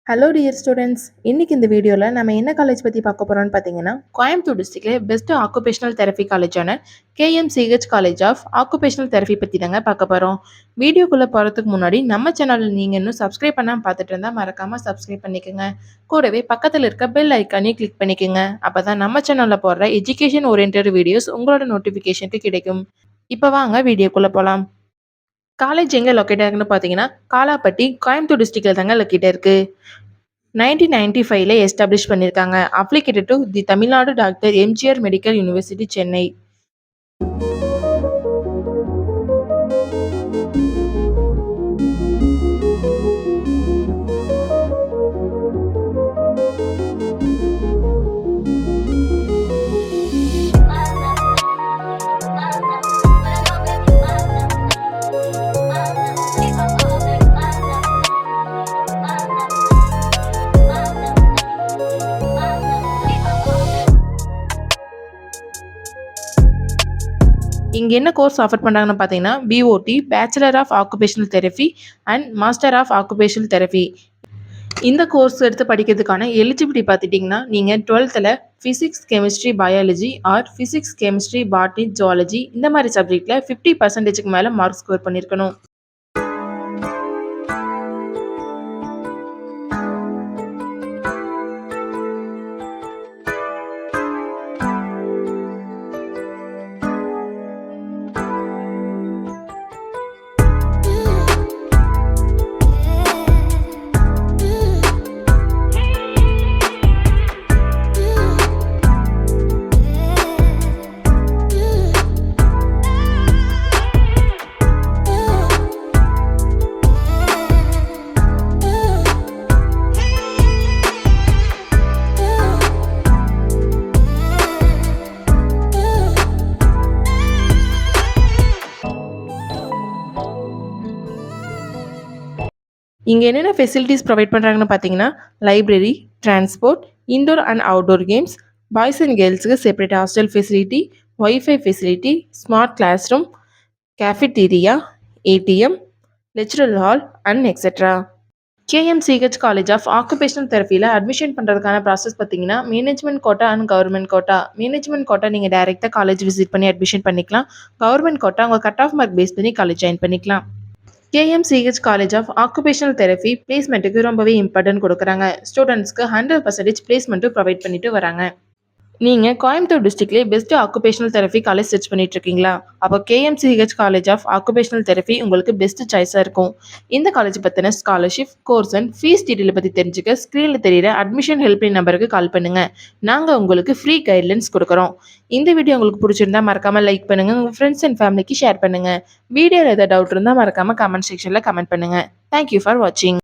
Hello dear students, இன்னைக்கு இந்த வீடியோவில் நம்ம என்ன காலேஜ் பற்றி பார்க்க போகிறோம்னு பார்த்தீங்கன்னா, கோயம்புத்தூர் டிஸ்ட்ரிக்ட்ல பெஸ்ட் ஆக்குபேஷனல் தெரப்பி காலேஜான KMCH college of occupational therapy பற்றி தாங்க பார்க்க போகிறோம். வீடியோக்குள்ளே போகிறதுக்கு முன்னாடி நம்ம சேனலில் நீங்கள் இன்னும் சப்ஸ்கிரைப் பண்ணாமல் பார்த்துட்டு இருந்தால் மறக்காமல் சப்ஸ்கிரைப் பண்ணிக்கோங்க. கூடவே பக்கத்தில் இருக்க பெல் ஐக்கானையும் கிளிக் பண்ணிக்கோங்க. அப்போ தான் நம்ம சேனலில் போடுற எஜுகேஷன் ஓரியன்ட் வீடியோஸ் உங்களோட நோட்டிஃபிகேஷனுக்கு கிடைக்கும். இப்போ வாங்க வீடியோக்குள்ளே போகலாம். காலேஜ் எங்கே லொக்கேட் ஆகுன்னு பார்த்தீங்கன்னா, காலாப்பட்டி கோயம்புத்தூர் டிஸ்ட்ரிக்டில் தாங்க லொக்கேட் இருக்கு. 1995ல எஸ்டாப்ளிஷ் பண்ணியிருக்காங்க. Affiliated to the Tamil Nadu doctor MGR medical university Chennai. இங்கே என்ன கோர்ஸ் ஆஃபர் பண்ணுறாங்கன்னு பார்த்தீங்கன்னா, BOT bachelor of occupational therapy and master of occupational therapy. இந்த கோர்ஸ் எடுத்து படிக்கிறதுக்கான எலிஜிபிலிட்டி பார்த்துட்டிங்கன்னா, நீங்கள் 12th physics chemistry biology or physics chemistry botany zoology இந்த மாதிரி சப்ஜெக்டில் 50% மேலே மார்க் ஸ்கோர் பண்ணியிருக்கணும். இங்கே என்னென்ன ஃபெசிலிட்டிஸ் ப்ரொவைட் பண்ணுறாங்கன்னு பார்த்தீங்கன்னா, library, transport, indoor and outdoor games, boys and கேர்ள்ஸுக்கு separate hostel facility, wifi facility, smart class room, cafeteria, ATM, lecture hall and etcetera. KMCH college of occupational தெரப்பியில் அட்மிஷன் பண்ணுறதுக்கான process பார்த்தீங்கன்னா, management quota and government quota. Management quota நீங்கள் டைரெக்டாக college visit பண்ணி admission பண்ணிக்கலாம். Government quota உங்கள் cut off mark base பண்ணி college join பண்ணிக்கலாம். KMCH college of occupational therapy பிளேஸ்மெண்ட்டுக்கு ரொம்பவே இம்பார்ட்டன்ட் கொடுக்குறாங்க. ஸ்டூடெண்ட்ஸ்க்கு 100% பிளேஸ்மெண்ட்டும் ப்ரொவைட் பண்ணிட்டு வராங்க. நீங்கள் கோயம்புத்தூர் டிஸ்ட்ரிக்ட்லேயே best occupational therapy college search பண்ணிட்டு இருக்கீங்களா? அப்போ KMCH college of occupational therapy உங்களுக்கு பெஸ்ட் சாய்ஸாக இருக்கும். இந்த காலேஜ் பற்றின scholarship, course and fees detail பற்றி தெரிஞ்சுக்க ஸ்க்ரீனில் தெரியிற அட்மிஷன் ஹெல்ப்லைன் நம்பருக்கு கால் பண்ணுங்கள். நாங்கள் உங்களுக்கு ஃப்ரீ கைட்லைன்ஸ் கொடுக்குறோம். இந்த வீடியோ உங்களுக்கு பிடிச்சிருந்தா மறக்காமல் லைக் பண்ணுங்கள், உங்கள் ஃப்ரெண்ட்ஸ் அண்ட் ஃபேமிலிக்கு ஷேர் பண்ணுங்கள். வீடியோவில் ஏதாவது டவுட் இருந்தால் மறக்காமல் கமெண்ட் செக்ஷனில் கமெண்ட் பண்ணுங்கள். தேங்க்யூ ஃபார் வாட்சிங்.